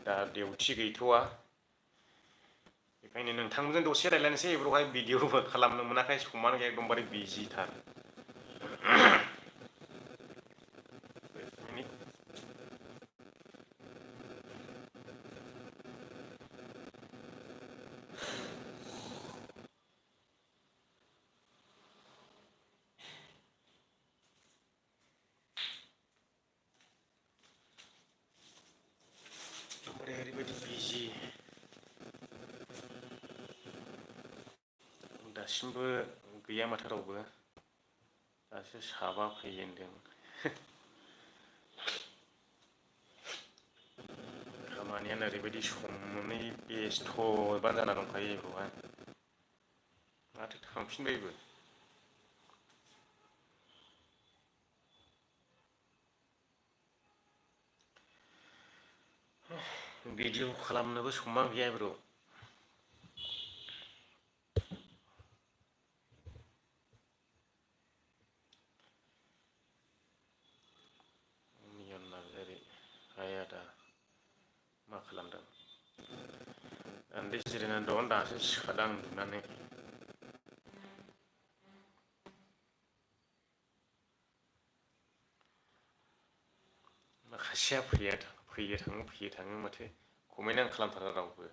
दा डिउटि गैथ'वा बेखायनो नोंथांमोनजों दसे रायलायनोसै बेफोरावहाय भिडिअबो खालामनो मोनाखै समानो एकदमबारे बिजिथार ओरैबायदि बिजि दासिमबो गैया माथो रावबो दासो साबा फैजेनदों खामानियानो ओरैबायदि सम मोनै बेस्थ' एबा जाना दंखायो बेवहाय माथो थांफिनबायबो भिडिअ खालामनोबो समा गैया ब्र नार्जारि हाय आदा मा खालामदों दान्दे जिरायनानै दं दासो सिखारदां उन्दुनानै माखासेया फैयो थाङो माथो कमेन्टआनो खालामथारा रावबो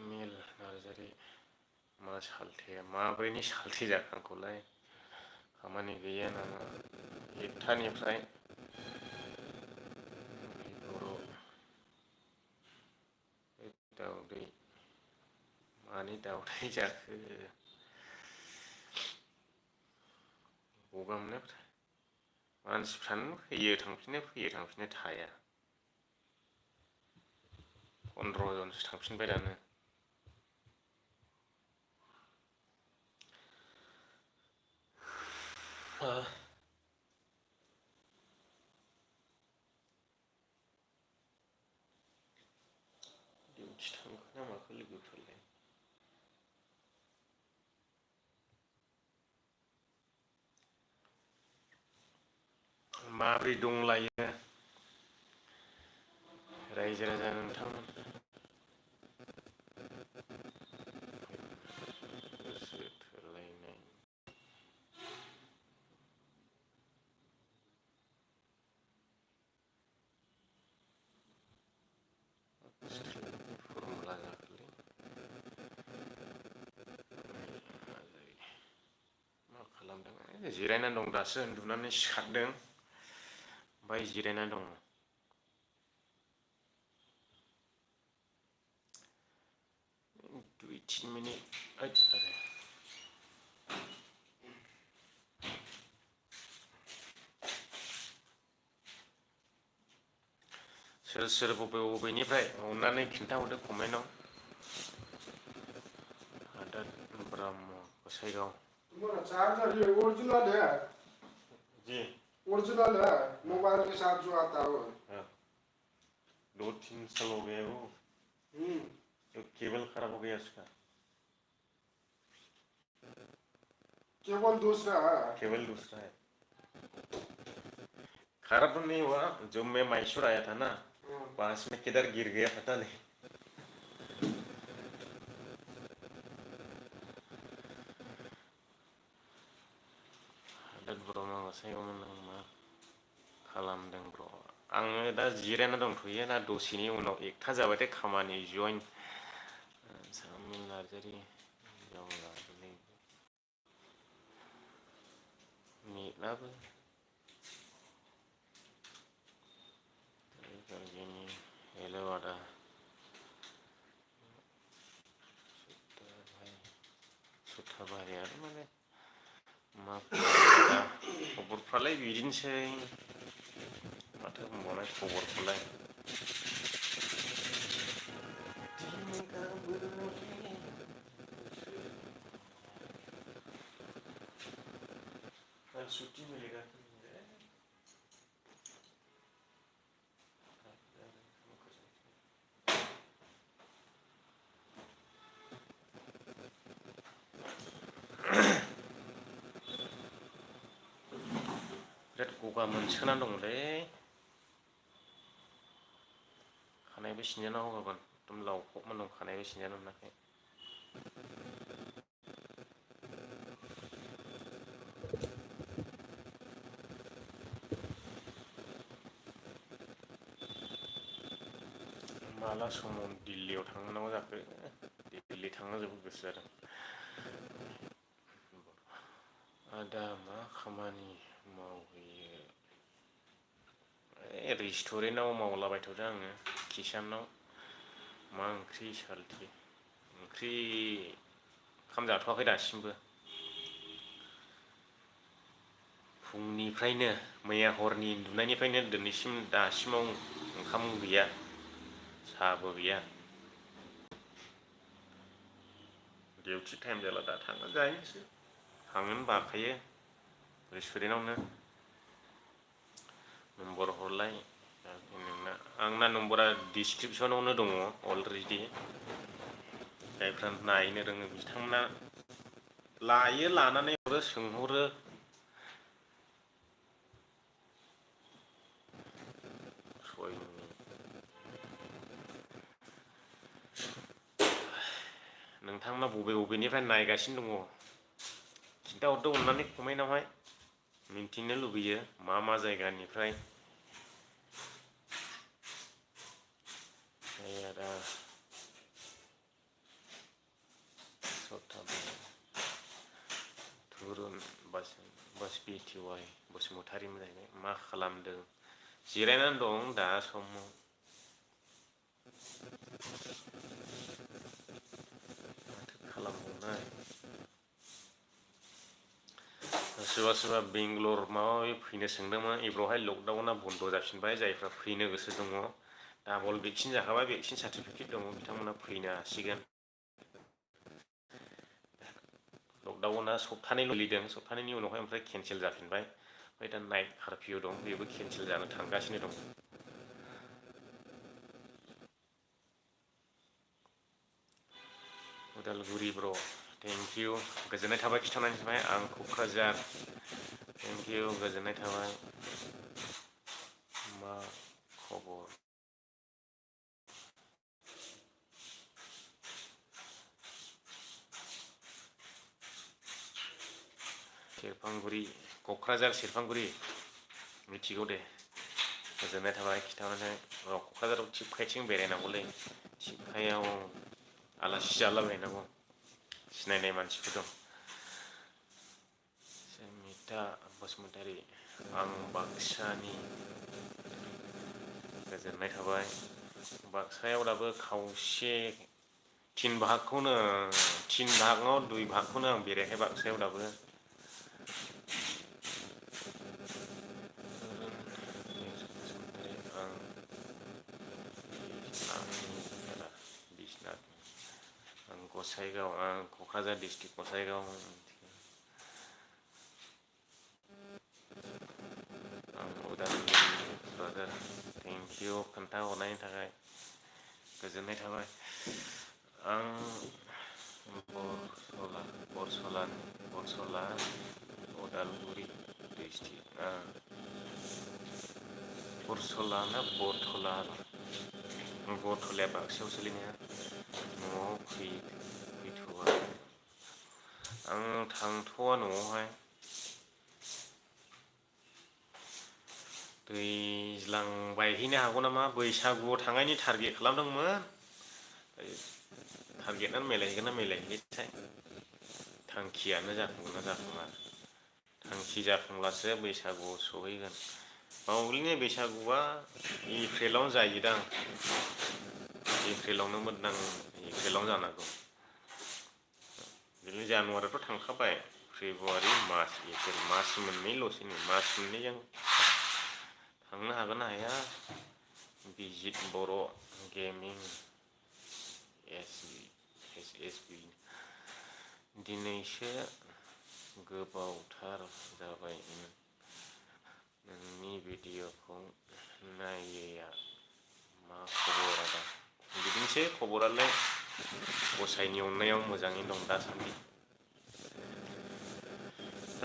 मिल नार्जारि मा सालथेया माब्रैनि सालथे जाखो आंखौलाय खामानि गैया नामा 1टानिफ्राय बर' दाउदै मानि दाउदै जाखो गगा मोननाय मानसिफ्रानो फैयो थांफिनो थाया 15 जनसो थांफिनबाय दानो डिउटि थांखो ना माखो लोगोफोरलाय माब्रै दंलायो रायजो राजा नोंथांमोन गोसो थोलायनाय फर्मुला जाखोलै मा खालामदों जिरायनानै दं दासो उन्दुनानै सिखारदों ओमफ्राय जिरायनानै दङ 2-3 मिनिट सोर बबेनिफ्राय अननानै खिन्थाहरदो कमेन्टआव आदार ब्रह्म गोसाइगाव चार्जर ये ओरिजिनल है जी ओरिजिनल है मोबाइल के साथ जो आता है वो 2-3 साल हो गए वो तो केबल खराब हो गया उसका केबल दूसरा है खराब तो नहीं हुआ जो मैं मैसूर आया था ना पास में किधर गिर गया पता नहीं ब्रह्म गोसाइगावमोन आं मा खालामदों ब्र आङो दा जिरायना दंथ'यो ना दसेनि उनाव 1टा जाबाथाय खामानि जइन सामिल नार्जारि नेटआबो हेल' आदा सुथाबारियानो माने मा खबरफ्रालाय बिदिनोसै माथो बुंबावनाय खबरखौलाय छुट्टी मिलेगा गगा मोनसोना दंलै खानायबो सिनजाना होगागोन एकदम लावखबना दं खानायबो सिनजानो मोनाखै माला समाव दिल्लीयाव थांनांगौ जाखो दिल्ली थांनो जोबोद गोसो जादों आदा मा खामानि मावहैयो रेस्टुरेन्टाव मावलाबायथ'दों आङो किसानाव मा ओंख्रि सालथे ओंख्रि ओंखाम जाथ'वाखै दासिमबो फुंनिफ्रायनो मैया हरनि उन्दुनायनिफ्रायनो दिनैसिम दासिमाव ओंखाम गैया साहाबो गैया डिउटि टाइम जाला दा थांना जाहैनोसै थांनोनो बाखायो रेस्टुरेन्टावनो नम्बर हरलाय नोंना आंना नम्बरा डिसक्रिपसनावनो दङ अलरेडि जायफ्रा नायनो रोङो बिथांमोना लायो लानानै हरो सोंहरो नोंथांमोना बबे बबेनिफ्राय नायगासिनो दङ खिन्थाहरदो अननानै कमेन्टआवहाय मिन्थिनो लुबैयो मा जायगानिफ्राय आदा थुरुन बासबिटिवाइ बसुमतारिमोन जाहैबाय मा खालामदों जिरायनानै दं दा समाव खालामबावनो सोरबा सोरबा बेंगलर माबा माबि फैनो सोंदोंमोन एबारावहाय लकडाउना बन्द' जाफिनबाय जायफ्रा फैनो गोसो दङ डाबल भेक्सिन जाखाबाय भेक्सिन सार्टिफिकेट दङ बिथांमोना फैनो हासिगोन लकडाउना सप्तानैल' सोलिदों सप्तानैनि उनावहाय ओमफ्राय केनसेल जाफिनबाय ओमफ्राय दा नाइट कारफिउ दं बेबो केनसेल जानो थांगासिनो दं उदालगुरि ब्र थेंकिउ गोजोननाय थाबाय खिन्थानायनि थाखाय आं क'क्राझार थेंकिउ गोजोननाय थाबाय मा खबर सेरफांगुरि क'क्राझार सेरफांगुरि मिथिगौ दे गोजोननाय थाबाय खिन्थानानै क'क्राझाराव थिबखायथिं बेरायनांगौलै थिबखायाव आलासि जालाबायनांगौ सिनायनाय मानसिफोर दं मिता बसुमतारी आं बाक्सानि गोजोननाय थाबाय बाक्सायाव दाबो खावसे थिन भागाव दुइ भागखौनो आं बेरायाखै बाक्सायाव दाबो आं गसाइगाव आं क'क्राझार डिस्ट्रिक्ट गसाइगाव आं उदालगुरि क'क्राझार थेंकिउ खोन्थाहरनायनि थाखाय गोजोननाय थाबाय आं बरसला उदालगुरि डिस्ट्रिक्ट बरसला ना बरथला बरथलाया बाक्सायाव सोलिनाया न'आव फैथ'आ आं थांथ'वा न'आवहाय दैज्लां बायहैनो हागौ नामा बैसागुआव थांनायनि टारगेट खालामदोंमोन टारगेटआनो मिलायहैगोन ना मिलायहैयोथाय थांखियानो जाफुंगोन ना जाफुङा थांखि जाफुंब्लासो बैसागुआव सहैगोन बावलिनि बैसागुआ एप्रिलावनो जायोदां एप्रिलावनो मोनदां एप्रिलावनो जानांगौ बिदिनो जानुवारियावथ' थांखाबाय फेब्रुवारि मार्च एप्रिल मास मोननैल'सै मास मोननैजों थांनो हागोन ना हाया भिजिट बर' गेमिं SSB दिनैसो गोबावथार जाबाय नोंनि भिडिअखौ नायैया मा खबर आदा बिदिनोसै खबरालाय गसाइनि अननायाव मोजाङै दं दासान्दि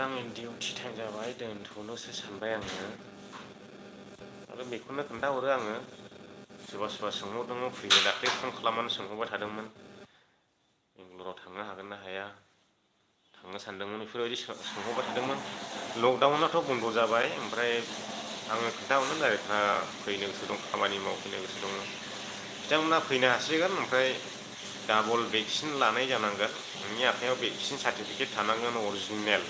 गावनि डिउटि टाइम जाबाय दोनथ'नोसो सानबाय आङो आरो बेखौनो खोन्थाहरो आङो सोरबा सोरबा सोंहरदोंमोन फैनो दाख्लै फन खालामनानै सोंहरबाय थादोंमोन बेंगलराव थांनो हागोन ना हाया थांनो सानदोंमोन बेफोरबायदि सोंहरबाय थादोंमोन लकडाउनाथ' बन्द' जाबाय ओमफ्राय आङो खोन्थाहरनो डाइरेक्टहा फैनो गोसो दं खामानि मावफैनो गोसो दङ बिथांमोना फैनो हासिगोन ओमफ्राय डाबल भेक्सिन लानाय जानांगोन नोंनि आखायाव भेक्सिन सार्टिफिकेट थानांगोन अरिजिनेल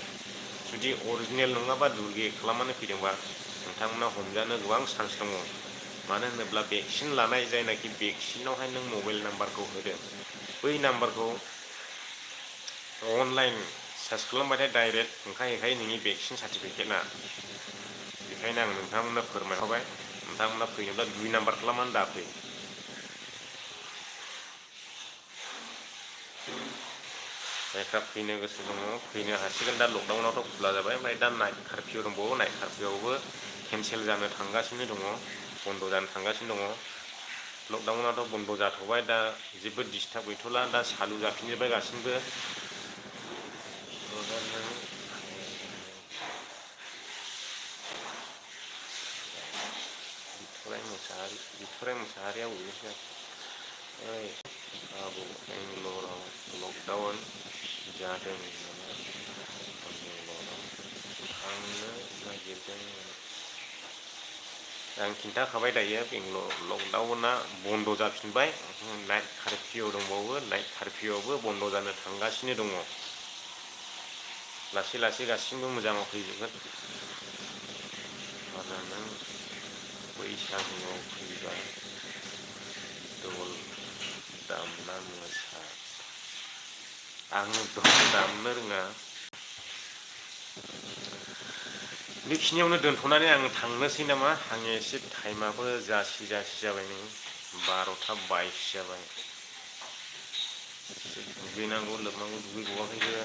जुदि अरिजिनेल नङाबा दुप्लिकेट खालामनानै फैदोंबा नोंथांमोना हमजानो गोबां चान्स दङ मानो होनोब्ला भेक्सिन लानाय जायनाखि भेक्सिनावहाय नों मबाइल नाम्बारखौ होदों बै नाम्बारखौ अनलाइन सार्च खालामबाथाय डाइरेक्ट ओंखारहैखायो नोंनि भेक्सिन सार्टिफिकेटआ बेखायनो आं नोंथांमोननो फोरमायहरबाय नोंथांमोना फैनोब्ला 2 नाम्बार खालामनानै दाफै जायफ्रा फैनो गोसो दङ फैनो हासिगोन दा लकडाउनावथ' खुला जाबाय ओमफ्राय दा नाइट कार्फिउ दंबावो नाइट कार्फिउआवबो केन्सेल जानो थांगासिनो दङ बन्द' जानो थांगासिनो दङ लकडाउनाथ' बन्द' जाथ'बाय दा जेबो डिस्टार्ब गैथ'ला दा सालु जाफिनजोब्बाय गासिबो बिथराय मोसाहारिया बबेनिफ्राय ओइ आबौ बेंगलराव लकडाउन जादों नामा बेंगलराव थांनो नागिरदोंमोन आं खिन्थाखाबाय दायो बेंगलर लकडाउना बन्द' जाफिनबाय नाइट कार्फिउ दंबावो नाइट कार्फिउआवबो बन्द' जानो थांगासिनो दङ लासै लासै गासिबो मोजाङाव फैजोबगोन आरो नों बैसागुआव फैबा दल दामना मोसा आङो दल दामनो रोङा बेखिनियावनो दोनथ'नानै आं थांनोसै नामा आङो एसे टाइमाबो जासि जाबाय नै 12:22 जाबाय दुगैनांगौ लोबनांगौ दुगैबावाखैबो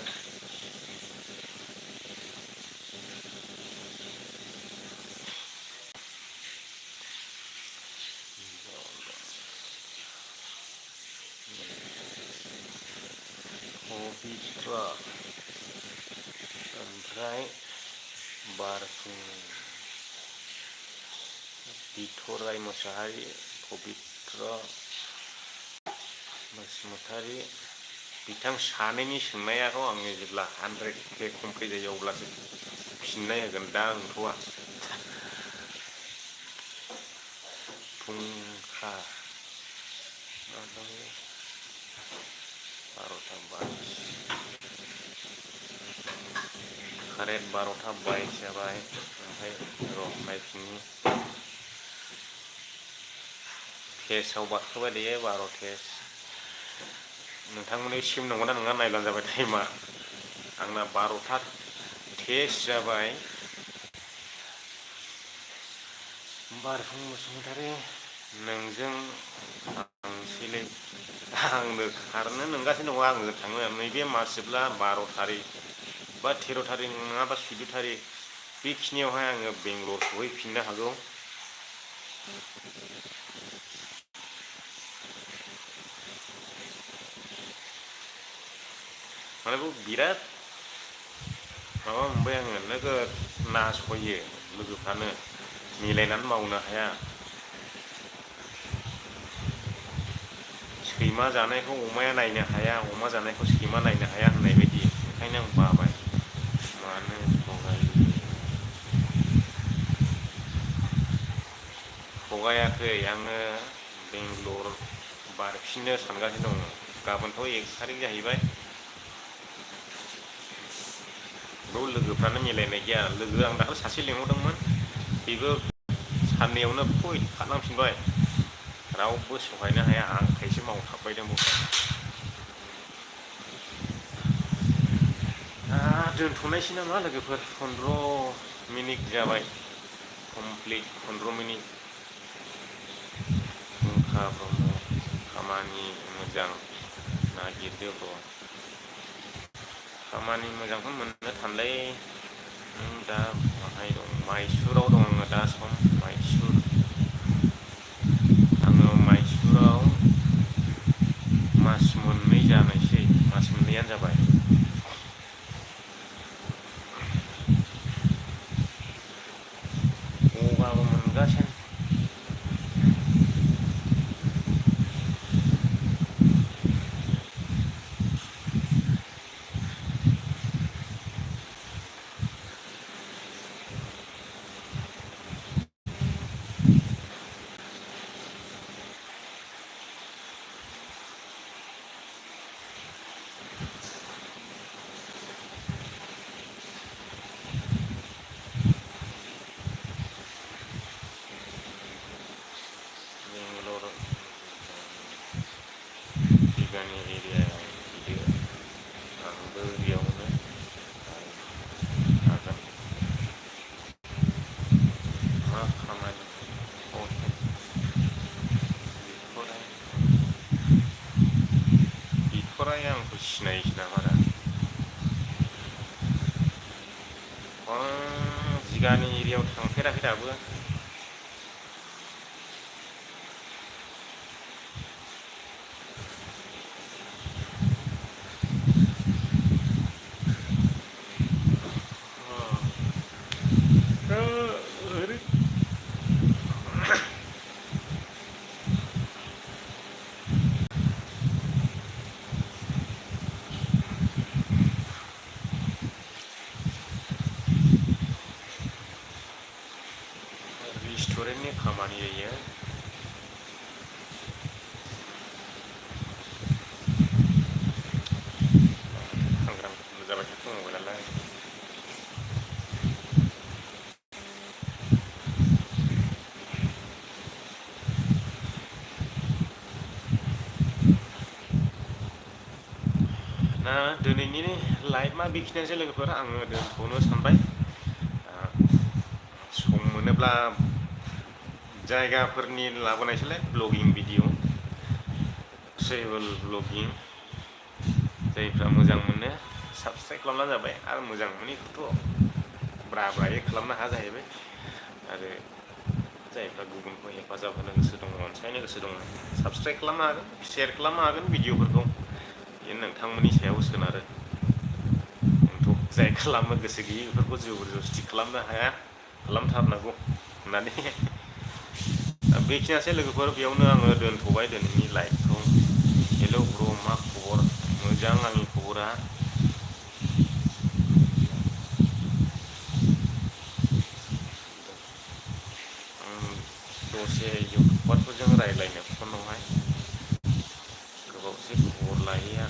पबित्र ओमफ्राय बारफुं बिथराय मोसाहारि पबित्र बसुमतारी बिथां सानैनि सोंनायाखौ आङो जेब्ला 100K कमप्लिट जायो अब्लासो फिननाय होगोन दा नंथ'आ फुंखा 12:22 कारेक्ट 12:22 जाबाय ओमफ्राय र' नायफिननि टेस्टआव बारखोबाय दायो 12 टेस्ट नोंथांमोननि सिम नंगौना नङा नायब्लानो जाबाय टाइमा आंना 12टा टेस्ट जाबाय बारफुं बसुमतारी नोंजों थांसैलै आंनो खारनो नंगासिनो दङ आङो थाङो नैबे मास जोबला 12 थारिख बा 13 थारिख नङाबा 14 थारिख बेखिनियावहाय आङो बेंगलर सहैफिननो हागौ माने बिराद माबा मोनबाय आङो नोगोद नासयो लोगोफ्रानो मिलायनानै मावनो हाया सैमा जानायखौ अमाया नायनो हाया अमा जानायखौ सैमा नायनो हाया होननाय बायदि ओंखायनो आं बाबाय मानो थगायाखै आङो बेंगलर बारफिननो सानगासिनो दङ गाबोनथ' 1 थारिख जाहैबाय बेयाव लोगोफ्रानो मिलायनाय गैया लोगो आं दाखालि सासे लिंहरदोंमोन बेबो साननैयावनो फै खारलांफिनबाय रावबो सहायनो हाया आंखायसो मावथाबबाय दोनथ'नायसै नामा लोगोफोर 15 मिनिट जाबाय कमप्लिट 15 मिनिट फुंखा ब्रह्म खामानि मोजां नागिरदो ब्र' खामानि मोजांखौ मोननो थानलै दा बाहाय दं माइसुराव दं आङो दा सम आङो माइसुराव मास मोननै जानोसै मास मोननैयानो जाबाय बिगानि एरियायाव थांफेराखै दाबो। रेस्टुरेन्टनि खामानि जायो। सांग्रां जाबाय थानांगौ नालाय। दा दिनैनि लाइभआ बेखिनियानोसै लोगोफोर। आङो दोनथ'नो सानबाय। सम मोनोब्ला जायगाफोरनि लाबोनायसैलाय ब्लगिं भिडिअ', ट्रेभेल ब्लगिं। जायफ्रा मोजां मोनो साबस्क्राइब खालामब्लानो जाबाय, आरो मोजां मोनैखौथ' ब्रा ब्रायै खालामनो हाया जाहैबाय। आरो जायफ्रा गुबुनखौ हेफाजाब होनो गोसो दङ, अनसायनो गोसो दङ, साबस्क्राइब खालामनो हागोन, शेयार खालामनो हागोन भिडिअ'फोरखौ। बे नोंथांमोननि सायाव सोनारो। नोंथ' जाय खालामनो गोसो गैयै बेफोरखौ जबरदस्ति खालामनो हाया, खालामथारनांगौ होननानै। दा बेखिनियानोसै लोगोफोर, बेयावनो आङो दोनथ'बाय दिनैनि लाइभखौ। हेल' ब्र', मा खबर? मोजां आंनि खबरा। दसे इउटुबारफोरजों रायज्लायनो फनावहाय गोबावसै खबर लायैया।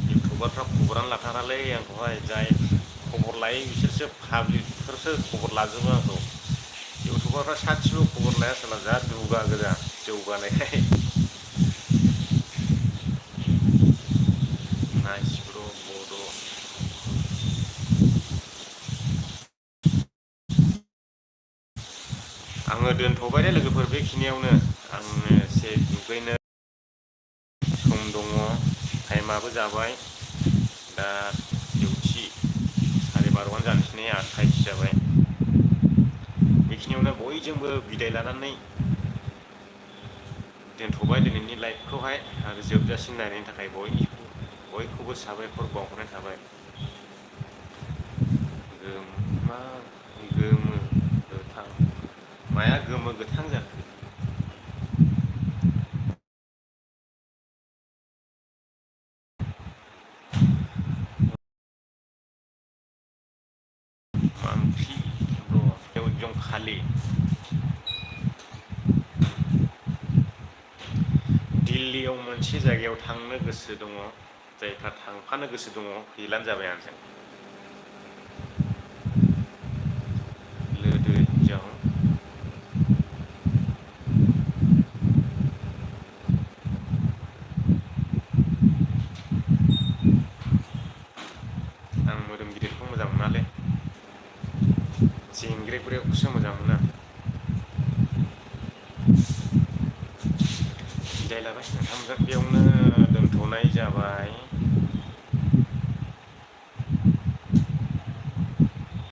इउटुबारफ्रा खबरानो लाथारालै आंखौहाय। जाय खबर लायो बिसोरसो पाब्लिकफोरसो खबर लाजोबो आंखौ। इउटुबारफ्रा सासेबो खबर लाया साला, जा दुगा गोजा जौगानायखाय। नाइस ब्र' बड'। आङो दोनथ'बाय दे लोगोफोर बेखिनियावनो। आङो एसे दुगैनो सम दङ, टाइमाबो जाबाय। दा डिउटि 12:30 जानोसै नै, 8:30 जाबाय। बेखिनियावनो बयजोंबो बिदाय लानानै दोनथ'बाय दिनैनि लाइभखौहाय। आरो जोबजासिम नायनायनि थाखाय बयखौबो साबायखर बावहरनाय थाबाय। मा गोमो गोथां, माया गोमो गोथां जाखो? मा ओंख्रि ब्र'? एकदम खालि। दिल्लीयाव मोनसे जायगायाव थांनो गोसो दङ, जायफ्रा थांफानो गोसो दङ फैब्लानो जाबाय आंजों। लोदो हिनजाव। आं मोदोम गिदिरखौ मोजां मोनालै, जेंग्रे ब्रेखौसो मोजां मोनो आं। बिदाय लाबाय नोंथांजों, बेयावनो दोनथ'नाय जाबाय।